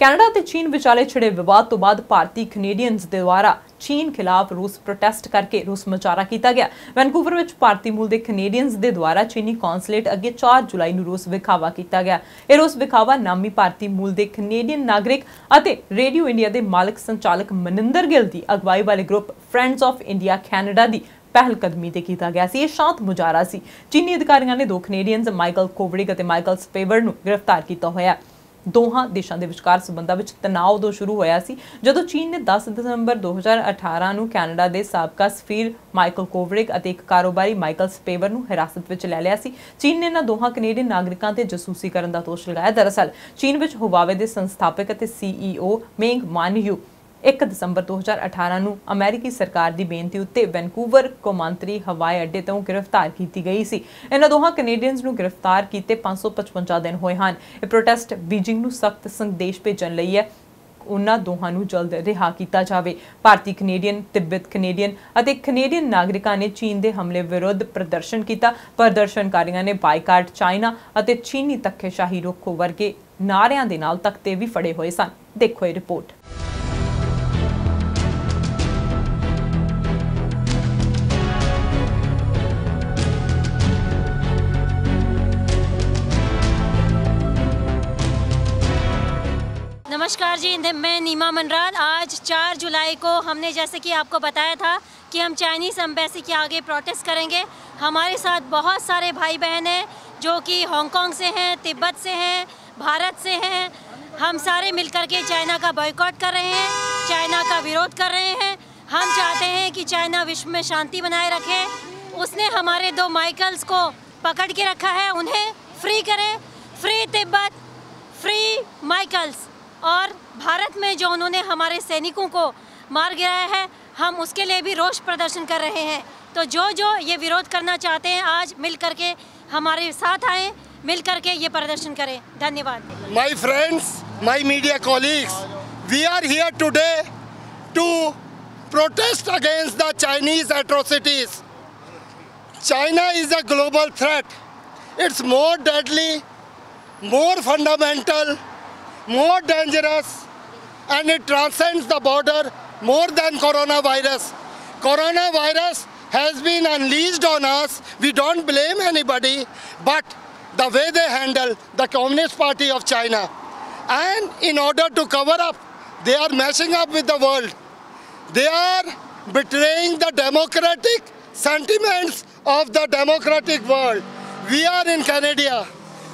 Canada ਤੇ ਚੀन ਵਿਚਾਲੇ ਛਿੜੇ ਵਿਵਾਦ ਤੋਂ ਬਾਅਦ ਭਾਰਤੀ ਕੈਨੇਡੀਅਨਜ਼ ਦੇ ਦੁਆਰਾ चीन खिलाफ रूस प्रोटेस्ट करके रूस मुजाहरा किया गया। वैनकूवर में भारतीय मूल के कनेडियंस के द्वारा चीनी कौंसलेट अगे 4 जुलाई को रूस विखावा किया गया। यह रूस विखावा नामी भारतीय मूल के कनेडियन नागरिक और रेडियो इंडिया के मालिक संचालक मनिंदर गिल की अगवाई वाले group friends of India Canada की पहलकदमी ते किया गया। यह शांत मुजाहरा सी। चीनी अधिकारियों ने 2 कनेडियंस माइकल कोवरिग और माइकल स्पेवर को गिरफ्तार किया होया। दोहां देशों के विचकार संबंधों में तनाव उदों शुरू होया सी जदों चीन ने 10 दिसंबर 2018 ਨੂੰ कैनेडा के साबका सफीर माइकल कोवरिग और एक कारोबारी माइकल स्पेवर को हिरासत में ले लिया सी। चीन ने इन्हां दोहां कनेडियन नागरिकों ते जसूसी करने का दोष लगाया। दरअसल चीन में हुवावे के संस्थापक और CEO मेंग वानयू 1 दिसंबर 2018 ਨੂੰ अमेरिकी सरकार की बेनती उत्ते वैनकूवर कौमांतरी हवाई अड्डे तो गिरफ्तार की गई सी। इन्हां दोहां कनेडियंस ਨੂੰ गिरफ्तार किए 555 दिन होए हैं। यह प्रोटेस्ट बीजिंग ਨੂੰ सख्त संदेश भेजण लई है उन्हां दोहां ਨੂੰ जल्द रिहा किया जाए। भारतीय कनेडियन तिब्बत कनेडियन और कनेडियन नागरिकों ने चीन के हमले विरुद्ध प्रदर्शन किया। प्रदर्शनकारियों ने बायकाट चाइना और चीनी धक्केशाही रोको वर्गे नारियां दे नाल तख्ते भी फड़े हुए सन। देखो ये रिपोर्ट। नमस्कार जी, मैं नीमा मनराल। आज 4 जुलाई को हमने जैसे कि आपको बताया था कि हम चाइनीज़ एम्बेसी के आगे प्रोटेस्ट करेंगे। हमारे साथ बहुत सारे भाई बहन हैं जो कि हांगकांग से हैं, तिब्बत से हैं, भारत से हैं। हम सारे मिलकर के चाइना का बॉयकॉट कर रहे हैं, चाइना का विरोध कर रहे हैं। हम चाहते हैं कि चाइना विश्व में शांति बनाए रखे। उसने हमारे 2 माइकल्स को पकड़ के रखा है, उन्हें फ्री करें। Free Tibet, free Michaels. और भारत में जो उन्होंने हमारे सैनिकों को मार गिराया है, हम उसके लिए भी रोष प्रदर्शन कर रहे हैं। तो जो ये विरोध करना चाहते हैं आज मिल करके हमारे साथ आएँ, मिल करके ये प्रदर्शन करें। धन्यवाद। My friends, my media colleagues, we are here today to protest against the Chinese atrocities. China is a global threat. It's more deadly, more fundamental, more dangerous, and it transcends the border more than coronavirus. Coronavirus has been unleashed on us. We don't blame anybody, but the way they handle the Communist Party of China, and in order to cover up, they are messing up with the world. They are betraying the democratic sentiments of the democratic world. We are in Canada,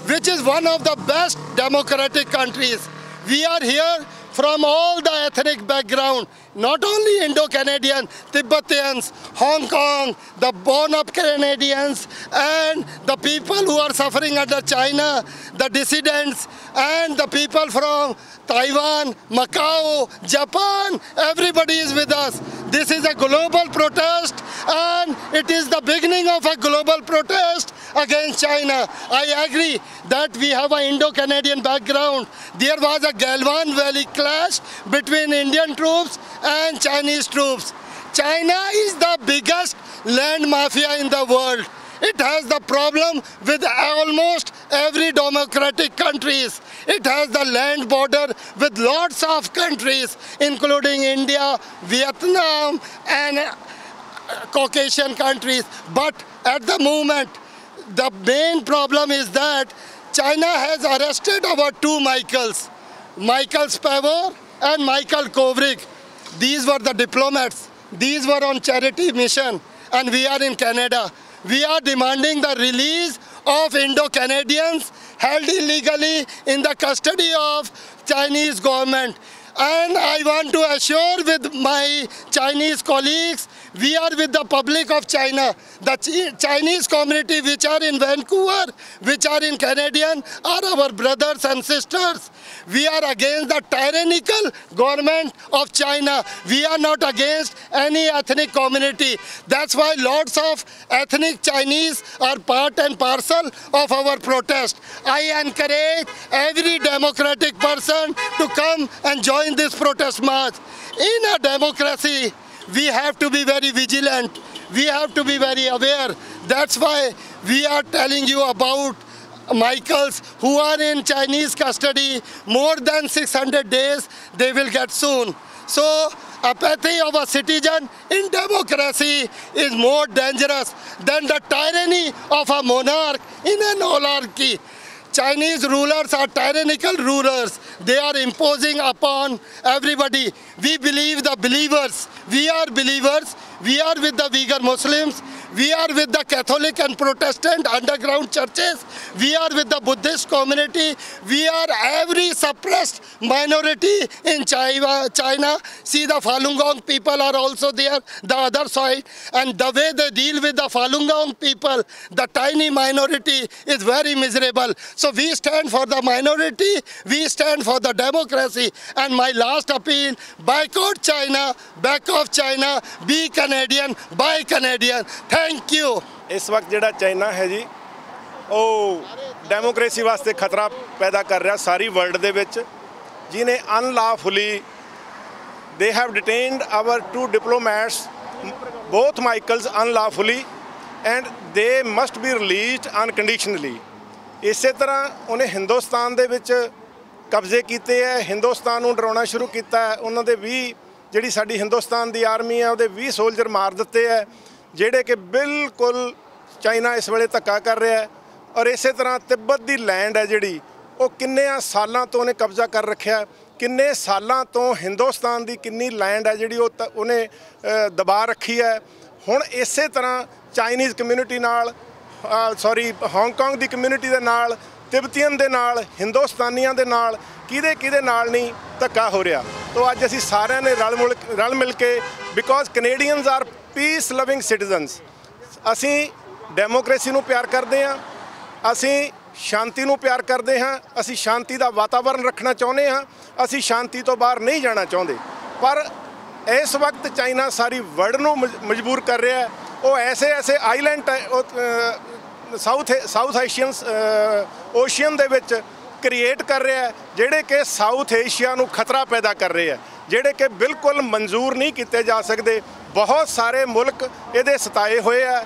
which is one of the best democratic countries. We are here from all the ethnic background, not only Indo-Canadian, Tibetan, Hong Kong, the born-up Canadians, and the people who are suffering under China, the dissidents, and the people from Taiwan, Macau, Japan, everybody is with us. This is a global protest, and it is the beginning of a global protest against China. I agree that we have an Indo-Canadian background. There was a Galwan Valley clash between Indian troops and Chinese troops. China is the biggest land mafia in the world. It has the problem with almost every democratic countries. It has the land border with lots of countries, including India, Vietnam, and Caucasian countries. But at the moment, the main problem is that China has arrested our 2 Michaels, Michael Spavor and Michael Kovrig. These were the diplomats. These were on charity mission, and we are in Canada. We are demanding the release of Indo-Canadians held illegally in the custody of Chinese government. And I want to assure with my Chinese colleagues, we are with the public of China. The Chinese community which are in Vancouver, which are in Canadian, are our brothers and sisters. We are against the tyrannical government of China. We are not against any ethnic community. That's why lots of ethnic Chinese are part and parcel of our protest. I encourage every democratic person to come and join this protest march. In a democracy, we have to be very vigilant. We have to be very aware. That's why we are telling you about Michaels who are in Chinese custody more than 600 days, they will get soon. So apathy of a citizen in democracy is more dangerous than the tyranny of a monarch in an oligarchy. Chinese rulers are tyrannical rulers. They are imposing upon everybody. We believe the believers. We are believers. We are with the Uyghur Muslims. We are with the Catholic and Protestant underground churches. We are with the Buddhist community. We are every suppressed minority in China. See, the Falun Gong people are also there, the other side. And the way they deal with the Falun Gong people, the tiny minority, is very miserable. So we stand for the minority. We stand for the democracy. And my last appeal, boycott China, back off China, be Canadian, buy Canadian. Thank you. इस वक्त ਜਿਹੜਾ China ਹੈ ਜੀ ਉਹ democracy ਵਾਸਤੇ ਖਤਰਾ ਪੈਦਾ ਕਰ ਰਿਹਾ ਸਾਰੀ ਵਰਲਡ ਦੇ ਵਿੱਚ, ਜਿਨੇ ਅਨਲॉफुली they have detained our 2 diplomats, both Michaels, unlawfully, and they must be released unconditionally। ਇਸੇ ਤਰ੍ਹਾਂ ਉਹਨੇ ਹਿੰਦੁਸਤਾਨ ਦੇ ਵਿੱਚ ਕਬਜ਼ੇ ਕੀਤੇ ਹੈ, ਹਿੰਦੁਸਤਾਨ ਨੂੰ ਡਰਾਉਣਾ ਸ਼ੁਰੂ ਕੀਤਾ ਹੈ। ਉਹਨਾਂ ਦੇ 20 ਜਿਹੜੀ ਸਾਡੀ ਹਿੰਦੁਸਤਾਨ ਦੀ ਆਰਮੀ ਹੈ ਉਹਦੇ 20 ਸੋਲਜਰ ਮਾਰ ਦਿੱਤੇ ਹੈ, ਜਿਹੜੇ ਕਿ ਬਿਲਕੁਲ ਚਾਈਨਾ ਇਸ ਵੇਲੇ ਧੱਕਾ ਕਰ ਰਿਹਾ ਹੈ। ਔਰ ਇਸੇ ਤਰ੍ਹਾਂ ਤਿੱਬਤ ਦੀ ਲੈਂਡ ਹੈ ਜਿਹੜੀ ਉਹ ਕਿੰਨਿਆਂ ਸਾਲਾਂ ਤੋਂ ਉਹਨੇ ਕਬਜ਼ਾ ਕਰ ਰੱਖਿਆ, ਕਿੰਨੇ ਸਾਲਾਂ ਤੋਂ ਹਿੰਦੁਸਤਾਨ ਦੀ ਕਿੰਨੀ ਲੈਂਡ ਹੈ ਜਿਹੜੀ ਉਹਨੇ ਦਬਾ ਰੱਖੀ ਹੈ। ਹੁਣ ਇਸੇ ਤਰ੍ਹਾਂ ਚਾਈਨੀਜ਼ ਕਮਿਊਨਿਟੀ ਨਾਲ ਹਾਂਗਕਾਂਗ ਦੀ ਕਮਿਊਨਿਟੀ ਦੇ ਨਾਲ, ਤਿੱਬਤੀਅਨ ਦੇ ਨਾਲ, ਹਿੰਦੁਸਤਾਨੀਆਂ ਦੇ ਨਾਲ ਕਿਹਦੇ ਨਾਲ ਨਹੀਂ ਧੱਕਾ ਹੋ ਰਿਹਾ। ਤਾਂ ਅੱਜ ਅਸੀਂ ਸਾਰਿਆਂ ਨੇ ਰਲ ਮਿਲ ਕੇ, because Canadians are peace loving citizens, ਅਸੀਂ ਡੈਮੋਕ੍ਰੇਸੀ ਨੂੰ ਪਿਆਰ ਕਰਦੇ ਹਾਂ, ਅਸੀਂ ਸ਼ਾਂਤੀ ਨੂੰ ਪਿਆਰ ਕਰਦੇ ਹਾਂ, ਅਸੀਂ ਸ਼ਾਂਤੀ ਦਾ ਵਾਤਾਵਰਨ ਰੱਖਣਾ ਚਾਹੁੰਦੇ ਹਾਂ, ਅਸੀਂ ਸ਼ਾਂਤੀ ਤੋਂ ਬਾਹਰ ਨਹੀਂ ਜਾਣਾ ਚਾਹੁੰਦੇ। ਪਰ ਇਸ ਵਕਤ ਚਾਈਨਾ ਸਾਰੀ ਵਰਲਡ ਨੂੰ ਮਜਬੂਰ ਕਰ ਰਿਹਾ ਹੈ। ਉਹ ਐਸੇ ਆਈਲੈਂਡ ਸਾਊਥ ਓਸ਼ੀਅਨ ਦੇ ਵਿੱਚ ਕ੍ਰੀਏਟ ਕਰ ਰਿਹਾ ਹੈ, ਜਿਹੜੇ ਕਿ ਸਾਊਥ ਏਸ਼ੀਆ ਨੂੰ ਖਤਰਾ ਪੈਦਾ ਕਰ ਰਹੇ ਹੈ, ਜਿਹੜੇ ਕਿ ਬਿਲਕੁਲ ਮਨਜ਼ੂਰ ਨਹੀਂ ਕੀਤੇ ਜਾ ਸਕਦੇ। ਬਹੁਤ ਸਾਰੇ ਮੁਲਕ ਇਹਦੇ ਸਤਾਏ ਹੋਏ ਹੈ,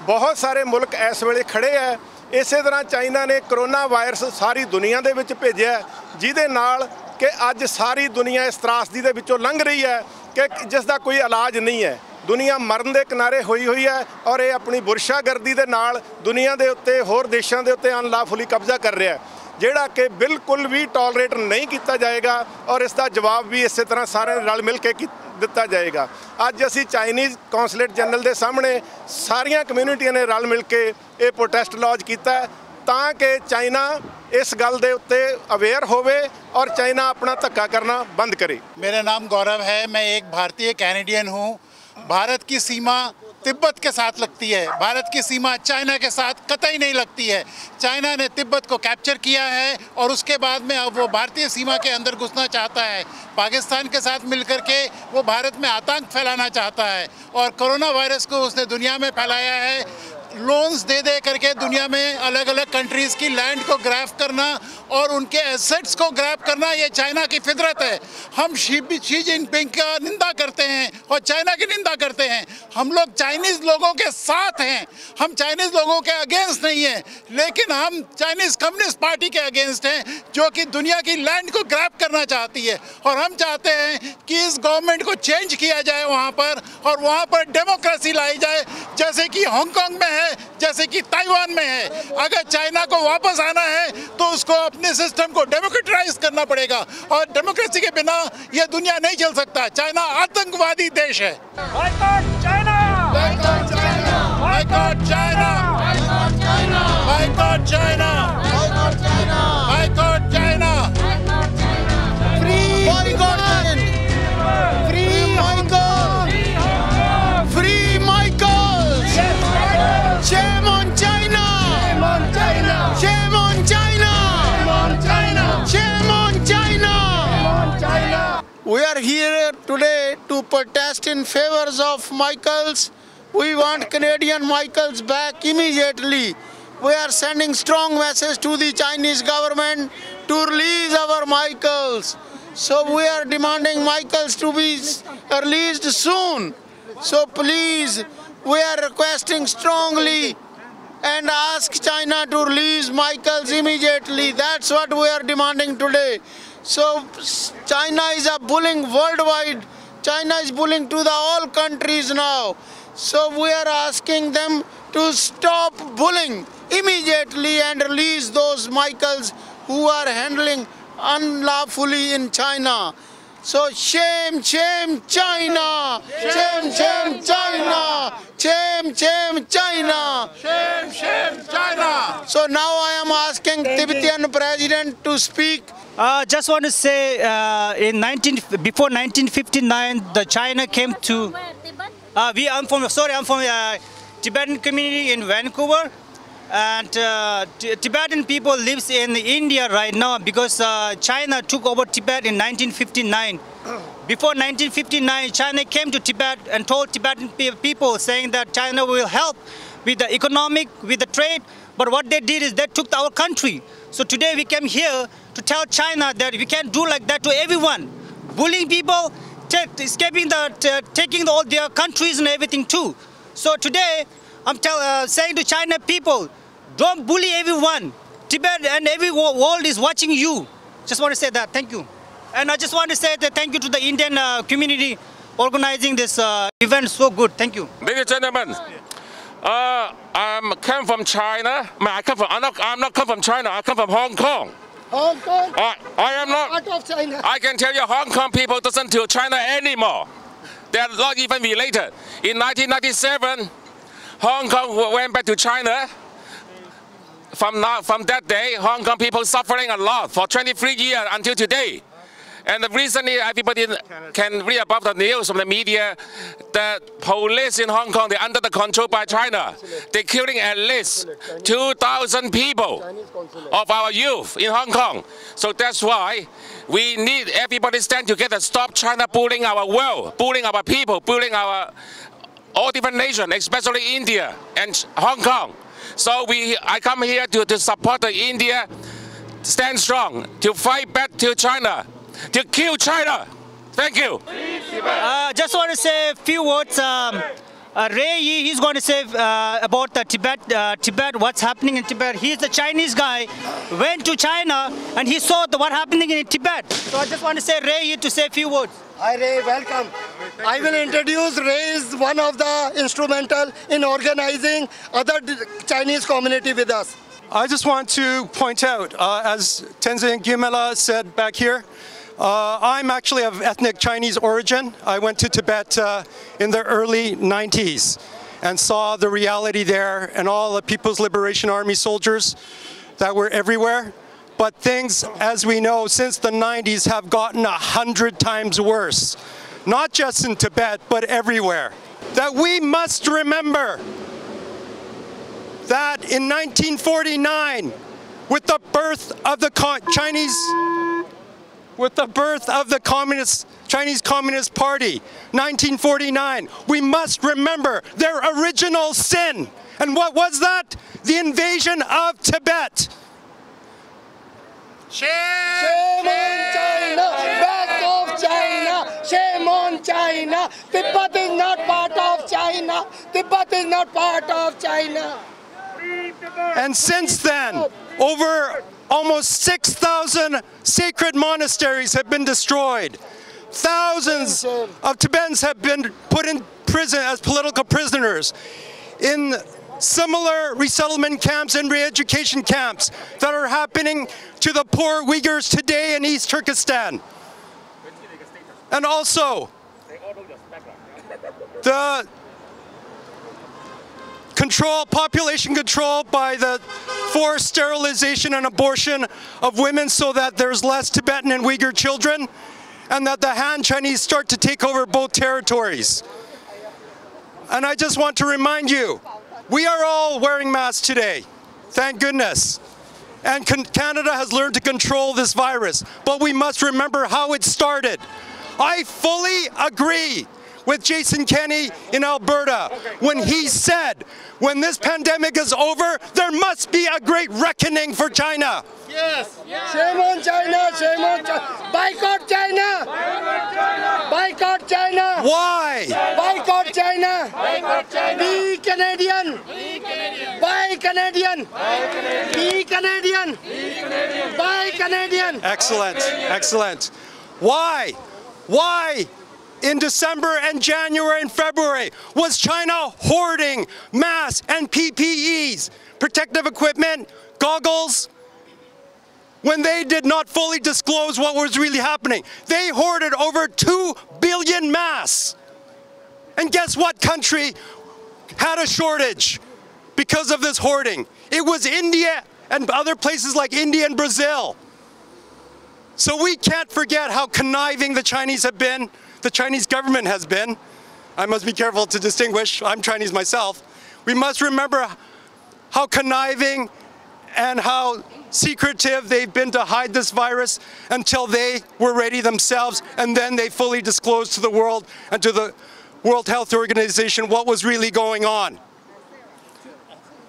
ਬਹੁਤ ਸਾਰੇ ਮੁਲਕ ਇਸ ਵੇਲੇ ਖੜੇ ਹੈ। ਇਸੇ ਤਰ੍ਹਾਂ ਚਾਈਨਾ ਨੇ ਕਰੋਨਾ ਵਾਇਰਸ ਸਾਰੀ ਦੁਨੀਆ ਦੇ ਵਿੱਚ ਭੇਜਿਆ, ਜਿਹਦੇ ਨਾਲ ਕਿ ਅੱਜ ਸਾਰੀ ਦੁਨੀਆ ਇਸ ਤਰਾਸਦੀ ਦੇ ਵਿੱਚੋਂ ਲੰਘ ਰਹੀ ਹੈ ਕਿ ਜਿਸ ਦਾ ਕੋਈ ਇਲਾਜ ਨਹੀਂ ਹੈ। ਦੁਨੀਆ ਮਰਨ ਦੇ ਕਿਨਾਰੇ ਹੋਈ ਹੈ ਔਰ ਇਹ ਆਪਣੀ ਬੁਰਸ਼ਾਗਰਦੀ ਦੇ ਨਾਲ ਦੁਨੀਆ ਦੇ ਉੱਤੇ, ਹੋਰ ਦੇਸ਼ਾਂ ਦੇ ਉੱਤੇ ਅਨਲॉफुली ਕਬਜ਼ਾ ਕਰ ਰਿਹਾ ਹੈ, ਜਿਹੜਾ ਕਿ ਬਿਲਕੁਲ ਵੀ ਟੋਲਰੇਟ ਨਹੀਂ ਕੀਤਾ ਜਾਏਗਾ। ਔਰ ਇਸ ਦਾ ਜਵਾਬ ਵੀ ਇਸੇ ਤਰ੍ਹਾਂ ਸਾਰਿਆਂ ਰਲ ਮਿਲ ਕੇ ਦਿੱਤਾ ਜਾਏਗਾ। ਅੱਜ ਅਸੀਂ ਚਾਈਨੀਜ਼ ਕੌਂਸਲੇਟ ਜਨਰਲ ਦੇ ਸਾਹਮਣੇ ਸਾਰੀਆਂ ਕਮਿਊਨਿਟੀਆਂ ਨੇ ਰਲ ਮਿਲ ਕੇ ਇਹ ਪ੍ਰੋਟੈਸਟ ਲੌਂਚ ਕੀਤਾ ਤਾਂ ਕਿ ਚਾਈਨਾ इस गल दे उत्ते अवेयर होवे और चाइना अपना धक्का करना बंद करे। मेरा नाम गौरव है, मैं एक भारतीय कैनेडियन हूँ। भारत की सीमा तिब्बत के साथ लगती है, भारत की सीमा चाइना के साथ कतई नहीं लगती है। चाइना ने तिब्बत को कैप्चर किया है और उसके बाद में अब वो भारतीय सीमा के अंदर घुसना चाहता है, पाकिस्तान के साथ मिलकर के वो भारत में आतंक फैलाना चाहता है और कोरोना वायरस को उसने दुनिया में फैलाया है। लोन्स दे करके दुनिया में अलग अलग कंट्रीज़ की लैंड को ग्रैब करना और उनके एसेट्स को ग्रैब करना, ये चाइना की फितरत है। हम शी जिनपिंग का निंदा करते हैं और चाइना की निंदा करते हैं। हम लोग चाइनीज़ लोगों के साथ हैं, हम चाइनीज़ लोगों के अगेंस्ट नहीं हैं, लेकिन हम चाइनीज़ कम्युनिस्ट पार्टी के अगेंस्ट हैं जो कि दुनिया की लैंड को ग्रैब करना चाहती है। और हम चाहते हैं कि इस गवर्नमेंट को चेंज किया जाए वहाँ पर और वहाँ पर डेमोक्रेसी लाई जाए, जैसे कि हांगकांग में है, जैसे कि ताइवान में है। अगर चाइना को वापस आना है तो उसको अपने सिस्टम को डेमोक्रेटाइज करना पड़ेगा और डेमोक्रेसी के बिना यह दुनिया नहीं चल सकता। चाइना आतंकवादी देश है। Boycott China, boycott China, boycott China, boycott China, boycott China, boycott China, boycott China, free boycott, free boycott, free boycott. Shame on China! Shame on China! Shame on China! Shame on China! Shame on China! Shame on China! We are here today to protest in favor of Michaels. We want Canadian Michaels back immediately. We are sending strong message to the Chinese government to release our Michaels. So we are demanding Michaels to be released soon. So please, we are requesting strongly and ask China to release Michaels immediately. That's what we are demanding today. So China is a bullying worldwide. China is bullying to the all countries now. So we are asking them to stop bullying immediately and release those Michaels who are handling unlawfully in China. So shame, shame, China! Shame, shame, China! Shame, shame, China! Shame, shame, China! So now I am asking Tibetan president to speak. Just want to say, before 1959, the China came to. I'm from Tibetan community in Vancouver, and Tibetan people lives in India right now because China took over Tibet in 1959. Before 1959, China came to Tibet and told Tibetan people saying that China will help with the economic, with the trade, but what they did is they took our country. So today we came here to tell China that we can't do like that to everyone. Bullying people, taking all their countries and everything too. So today I'm saying to China people, don't bully everyone. Tibet and every world is watching you. Just want to say that. Thank you. And I just want to say that thank you to the Indian community organizing this event. So good. Thank you. Ladies and gentlemen, I'm come from China. I'm not come from China. I come from Hong Kong. Hong Kong? I am not. Part of China. I can tell you, Hong Kong people doesn't to China anymore. They are not even related. In 1997, Hong Kong went back to China. From that day, Hong Kong people suffering a lot for 23 years until today. And recently, everybody can read about the news from the media. The police in Hong Kong, they're under the control by China. They're killing at least 2,000 people of our youth in Hong Kong. So that's why we need everybody stand together, stop China bullying our world, bullying our people, bullying our all different nations, especially India and Hong Kong. So I come here to support the India, stand strong, to fight back to China, to kill China. Thank you. Just want to say a few words. Ray Yi, he's going to say about the Tibet, what's happening in Tibet. He's the Chinese guy, went to China and he saw what happening in Tibet. So I just want to say Ray Yi to say a few words. Hi Ray, welcome. I will introduce Ray is one of the instrumental in organizing other Chinese community with us. I just want to point out, as Tenzin Gyimela said back here, I'm actually of ethnic Chinese origin. I went to Tibet in the early 90s and saw the reality there and all the People's Liberation Army soldiers that were everywhere. But things, as we know, since the 90s have gotten 100 times worse. Not just in Tibet, but everywhere. That we must remember that in 1949, with the birth of the Chinese Communist Party, 1949, we must remember their original sin. And what was that? The invasion of Tibet. Shame on China! Back off China! Shame on China! Tibet is not part of China! Tibet is not part of China! And since then, over almost 6,000 sacred monasteries have been destroyed. Thousands of Tibetans have been put in prison as political prisoners in similar resettlement camps and re-education camps that are happening to the poor Uyghurs today in East Turkestan. And also, the population control by the forced sterilization and abortion of women so that there's less Tibetan and Uyghur children, and that the Han Chinese start to take over both territories. And I just want to remind you, we are all wearing masks today, thank goodness. And Canada has learned to control this virus, but we must remember how it started. I fully agree with Jason Kenney in Alberta when he said, when this pandemic is over, there must be a great reckoning for China. Yes. Shame on China, shame on China. Boycott China. Boycott China. Why? Boycott China. Be Canadian. Be Buy Canadian. Be Canadian. Buy Canadian. Excellent, excellent. Why? Why in December and January and February was China hoarding masks and PPEs, protective equipment, goggles, when they did not fully disclose what was really happening? They hoarded over 2 billion masks. And guess what country had a shortage because of this hoarding? It was India and other places like India and Brazil. So we can't forget how conniving the Chinese have been, the Chinese government has been. I must be careful to distinguish, I'm Chinese myself. We must remember how conniving and how secretive they've been to hide this virus until they were ready themselves, and then they fully disclosed to the world and to the World Health Organization what was really going on.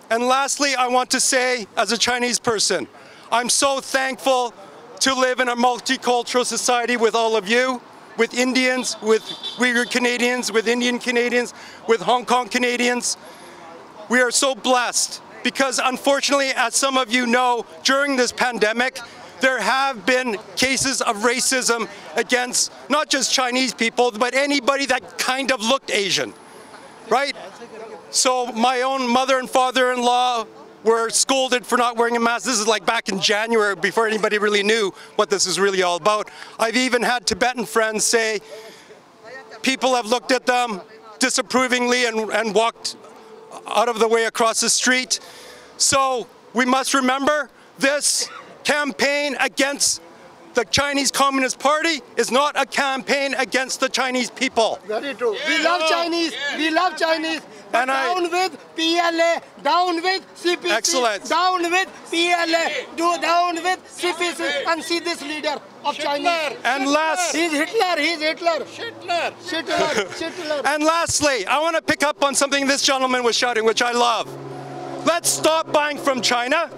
And lastly, I want to say, as a Chinese person, I'm so thankful to live in a multicultural society with all of you, with Indians, with Uyghur Canadians, with Indian Canadians, with Hong Kong Canadians. We are so blessed because, unfortunately, as some of you know, during this pandemic, there have been cases of racism against not just Chinese people, but anybody that kind of looked Asian, right? So my own mother and father-in-law were scolded for not wearing a mask. This is like back in January, before anybody really knew what this is really all about. I've even had Tibetan friends say people have looked at them disapprovingly and walked out of the way across the street. So we must remember this campaign against the Chinese Communist Party is not a campaign against the Chinese people. Very true. We love Chinese. We love Chinese. But down with PLA, down with CPC, excellent. Down with PLA, down with CPC, and see this leader of Chinese. And last, he's Hitler, he's Hitler. Hitler. And lastly, I want to pick up on something this gentleman was shouting, which I love. Let's stop buying from China.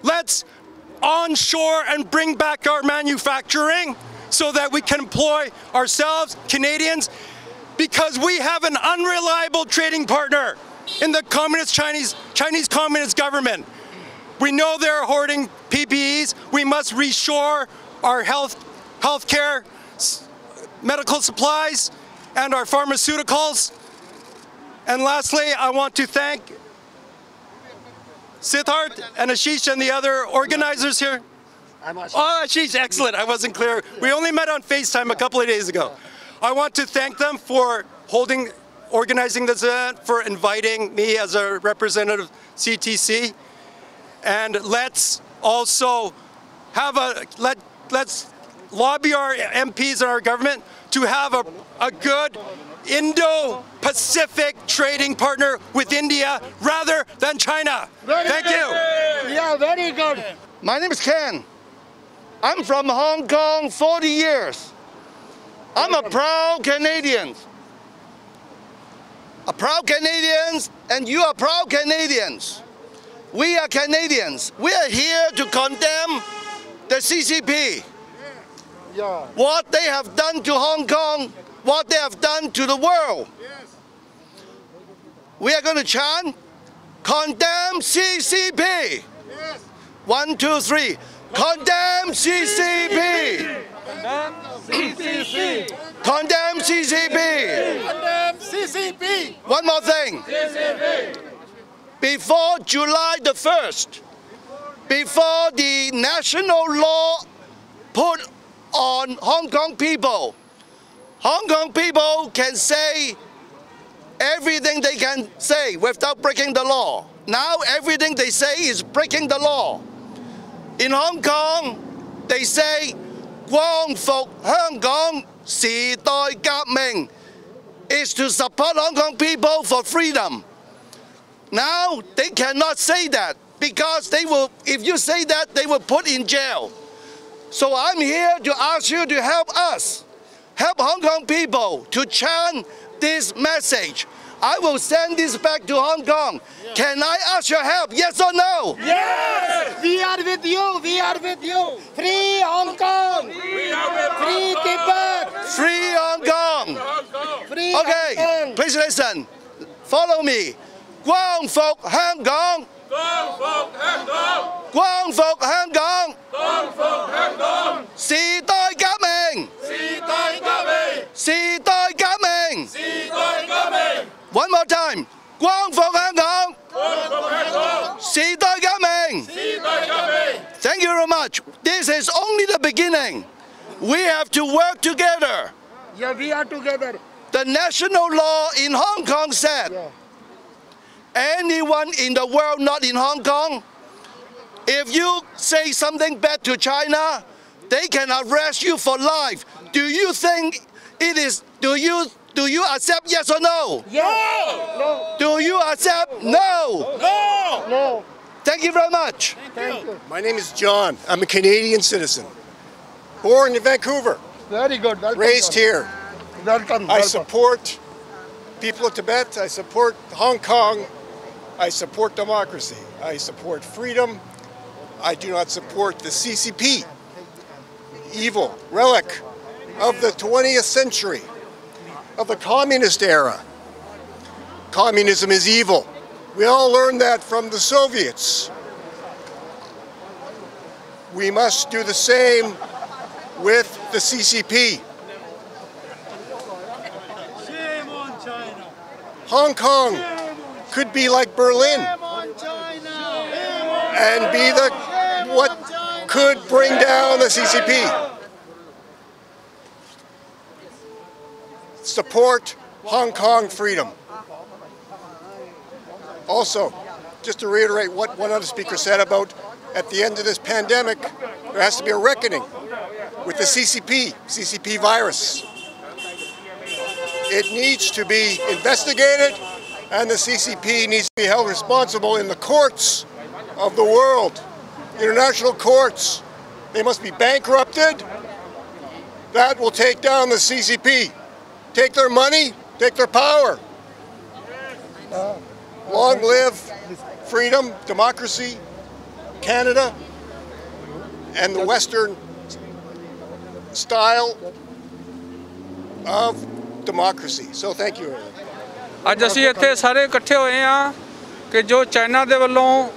Let's onshore and bring back our manufacturing so that we can employ ourselves, Canadians, because we have an unreliable trading partner in the Chinese Communist government. We know they're hoarding PPEs. We must reshore our healthcare, medical supplies, and our pharmaceuticals. And lastly, I want to thank Siddharth and Ashish and the other organizers here. Oh, Ashish, excellent. I wasn't clear. We only met on FaceTime a couple of days ago. I want to thank them for organizing this event, for inviting me as a representative of CTC. And let's also have let's lobby our MPs and our government to have a good Indo-Pacific trading partner with India rather than China. Thank you. Yeah, very good. My name is Ken. I'm from Hong Kong 40 years. I'm a proud Canadian. A proud Canadians, and you are proud Canadians. We are Canadians. We are here to condemn the CCP. Yeah. What they have done to Hong Kong, what they have done to the world. Yes. We are going to chant, condemn CCP. Yes. 1, 2, 3. Condemn CCP. Condemn CCP. Condemn CCP. Condemn CCP. One more thing. CCP. Before July the 1st, before the national law put on Hong Kong people can say everything they can say without breaking the law. Now everything they say is breaking the law. In Hong Kong, they say, 光復香港時代革命 is to support Hong Kong people for freedom. Now they cannot say that because they will, if you say that, they will put in jail. So I'm here to ask you to help us, help Hong Kong people to chant this message. I will send this back to Hong Kong. Yeah. Can I ask your help? Yes or no? Yes! We are with you. We are with you. Free Hong Kong. Free Tibet. Free Hong Kong. Free okay, Hong Kong. Please listen. Follow me. 光復香港，光復香港，光復香港，光復香港，時代革命，時代革命，時代革命。時代革命。One more time，光復香港，光復香港，時代革命。時代革命。Thank you very much. This is only the beginning. We have to work together. Yeah, we are together. The national law in Hong Kong said, anyone in the world not in Hong Kong, if you say something bad to China, they can arrest you for life. Do you think it is, do you accept yes or no? Yeah. No. Do you accept no? No! No. Thank you very much. Thank you. My name is John. I'm a Canadian citizen. Born in Vancouver. Very good. Welcome, Raised John. here. Welcome. I welcome. support people of Tibet. I support Hong Kong. I support democracy. I support freedom. I do not support the CCP, evil relic of the 20th century, of the communist era. Communism is evil. We all learned that from the Soviets. We must do the same with the CCP. Shame on China. Hong Kong could be like Berlin and be what could bring down the CCP. Support Hong Kong freedom. Also, just to reiterate what one other speaker said about at the end of this pandemic, there has to be a reckoning with the CCP virus. It needs to be investigated, and the CCP needs to be held responsible in the courts of the world, international courts. They must be bankrupted. That will take down the CCP. Take their money, take their power. Long live freedom, democracy, Canada, and the Western style of democracy. So thank you. ਅੱਜ ਅਸੀਂ ਇੱਥੇ ਸਾਰੇ ਇਕੱਠੇ ਹੋਏ ਹਾਂ ਕਿ ਜੋ China ਦੇ ਵੱਲੋਂ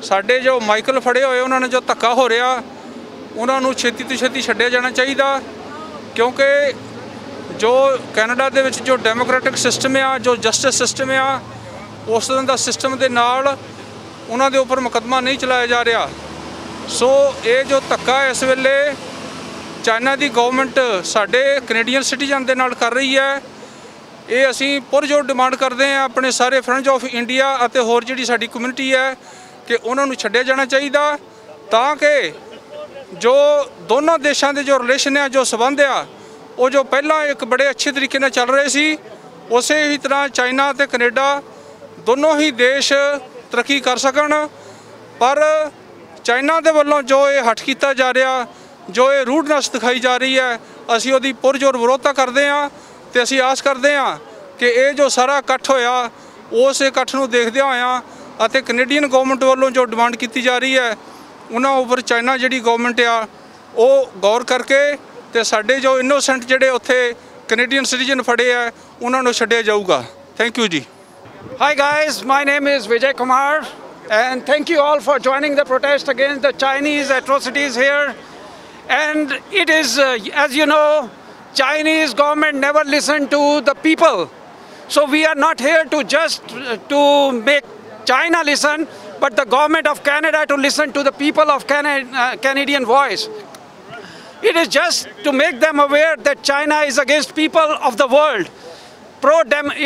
ਸਾਡੇ ਜੋ ਮਾਈਕਲ ਫੜੇ ਹੋਏ ਉਹਨਾਂ ਨੇ ਜੋ ਧੱਕਾ ਹੋ ਰਿਹਾ ਉਹਨਾਂ ਨੂੰ ਛੇਤੀ ਤੋਂ ਛੇਤੀ ਛੱਡਿਆ ਜਾਣਾ ਚਾਹੀਦਾ ਕਿਉਂਕਿ ਜੋ ਕੈਨੇਡਾ ਦੇ ਵਿੱਚ ਜੋ ਡੈਮੋਕ੍ਰੈਟਿਕ ਸਿਸਟਮ ਆ ਜੋ ਜਸਟਿਸ ਸਿਸਟਮ ਆ ਉਸ ਤਰ੍ਹਾਂ ਦਾ ਸਿਸਟਮ ਦੇ ਨਾਲ ਉਹਨਾਂ ਦੇ ਉੱਪਰ ਮੁਕੱਦਮਾ ਨਹੀਂ ਚਲਾਇਆ ਜਾ ਰਿਹਾ ਸੋ ਇਹ ਜੋ ਧੱਕਾ ਇਸ ਵੇਲੇ ਚਾਈਨਾ ਦੀ ਗਵਰਨਮੈਂਟ ਸਾਡੇ ਕੈਨੇਡੀਅਨ ਸਿਟੀਜ਼ਨ ਦੇ ਨਾਲ ਕਰ ਰਹੀ ਹੈ ਇਹ ਅਸੀਂ ਪੁਰਜੋਰ ਡਿਮਾਂਡ ਕਰਦੇ ਹਾਂ ਆਪਣੇ ਸਾਰੇ ਫਰੈਂਡਸ ਆਫ ਇੰਡੀਆ ਅਤੇ ਹੋਰ ਜਿਹੜੀ ਸਾਡੀ ਕਮਿਊਨਿਟੀ ਹੈ ਕਿ ਉਹਨਾਂ ਨੂੰ ਛੱਡਿਆ ਜਾਣਾ ਚਾਹੀਦਾ ਤਾਂ ਕਿ ਜੋ ਦੋਨੋਂ ਦੇਸ਼ਾਂ ਦੇ ਜੋ ਰਿਲੇਸ਼ਨ ਆ ਜੋ ਸਬੰਧ ਆ ਉਹ ਜੋ ਪਹਿਲਾਂ ਇੱਕ ਬੜੇ ਅੱਛੇ ਤਰੀਕੇ ਨਾਲ ਚੱਲ ਰਹੇ ਸੀ ਉਸੇ ਹੀ ਤਰ੍ਹਾਂ ਚਾਈਨਾ ਅਤੇ ਕੈਨੇਡਾ ਦੋਨੋਂ ਹੀ ਦੇਸ਼ ਤਰੱਕੀ ਕਰ ਸਕਣ ਪਰ ਚਾਈਨਾ ਦੇ ਵੱਲੋਂ ਜੋ ਇਹ ਹੱਟ ਕੀਤਾ ਜਾ ਰਿਹਾ ਜੋ ਇਹ ਰੂਡਨੈਸ ਦਿਖਾਈ ਜਾ ਰਹੀ ਹੈ ਅਸੀਂ ਉਹਦੀ ਪੁਰਜੋਰ ਵਿਰੋਧਤਾ ਕਰਦੇ ਹਾਂ ਤੇ ਅਸੀਂ ਆਸ ਕਰਦੇ ਹਾਂ ਕਿ ਇਹ ਜੋ ਸਾਰਾ ਇਕੱਠ ਹੋਇਆ ਉਸ ਇਕੱਠ ਨੂੰ ਦੇਖਦਿਆਂ ਹੋਇਆਂ ਅਤੇ ਕੈਨੇਡੀਅਨ ਗਵਰਨਮੈਂਟ ਵੱਲੋਂ ਜੋ ਡਿਮਾਂਡ ਕੀਤੀ ਜਾ ਰਹੀ ਹੈ ਉਹਨਾਂ ਉੱਪਰ ਚਾਈਨਾ ਜਿਹੜੀ ਗਵਰਨਮੈਂਟ ਆ ਉਹ ਗੌਰ ਕਰਕੇ ਤੇ ਸਾਡੇ ਜੋ ਇਨੋਸੈਂਟ ਜਿਹੜੇ ਉੱਥੇ ਕੈਨੇਡੀਅਨ ਸਿਟੀਜ਼ਨ ਫੜੇ ਆ ਉਹਨਾਂ ਨੂੰ ਛੱਡਿਆ ਜਾਊਗਾ ਥੈਂਕ ਯੂ ਜੀ Hi guys, my name is Vijay Kumar and thank you all for joining the protest against the Chinese atrocities here. And it is, as you know, Chinese government never listened to the people. So we are not here to just to make China listen, but the government of Canada to listen to the people of Canadian voice. It is just to make them aware that China is against people of the world.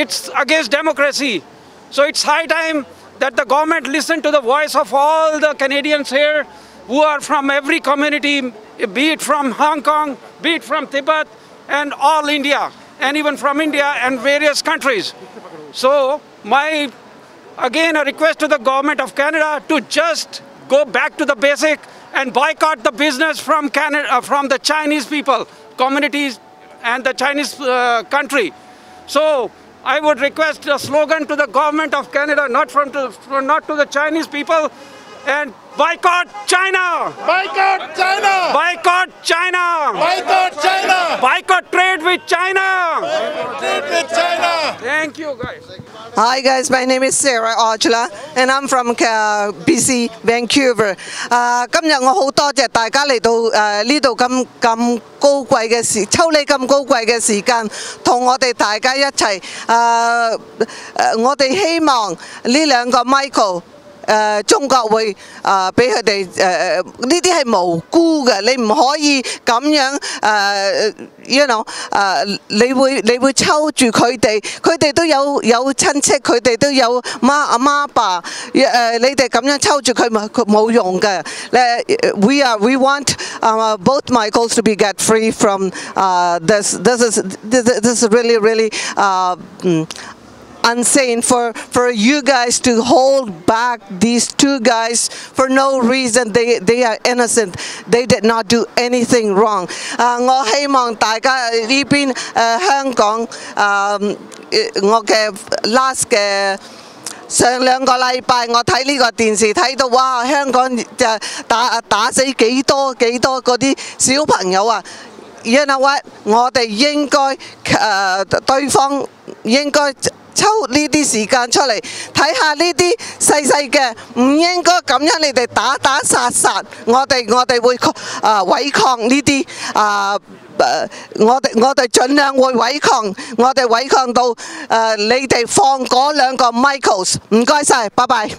It's against democracy. So it's high time that the government listen to the voice of all the Canadians here who are from every community, be it from Hong Kong, be it from Tibet, and all India, and even from India and various countries. So again a request to the government of Canada to just go back to the basic and boycott the business from Canada, from the Chinese people, communities, and the Chinese country. So I would request a slogan to the government of Canada, not to the Chinese people, and boycott China. Boycott China. Boycott China. Boycott China. Boycott trade with China. Trade with China. Thank you, guys. Hi guys, my name is Sarah Aujla and I'm from BC, Vancouver. 今日我好多謝大家嚟到呢度咁高貴嘅時，抽你咁高貴嘅時間，同我哋大家一齊。我哋希望呢兩個 Michael。中國會俾佢哋呢啲係無辜嘅，你唔可以咁樣you know 你會抽住佢哋，佢哋都有親戚，佢哋都有阿媽爸，你哋咁樣抽住佢冇用嘅。We want both Michaels to be get free from this. This is really insane for you guys to hold back these two guys for no reason. They are innocent. They did not do anything wrong. 我希望大家呢邊香港我嘅 last 嘅上兩個禮拜我睇呢個電視睇到哇香港就打死幾多嗰啲小朋友啊！You know what？ 我哋應該對方應該。抽呢啲時間出嚟睇下呢啲細嘅，唔應該咁樣你哋打殺，我哋會違抗呢啲我哋盡量會違抗，我哋違抗到你哋放嗰兩個 Michaels， 唔該晒，拜拜。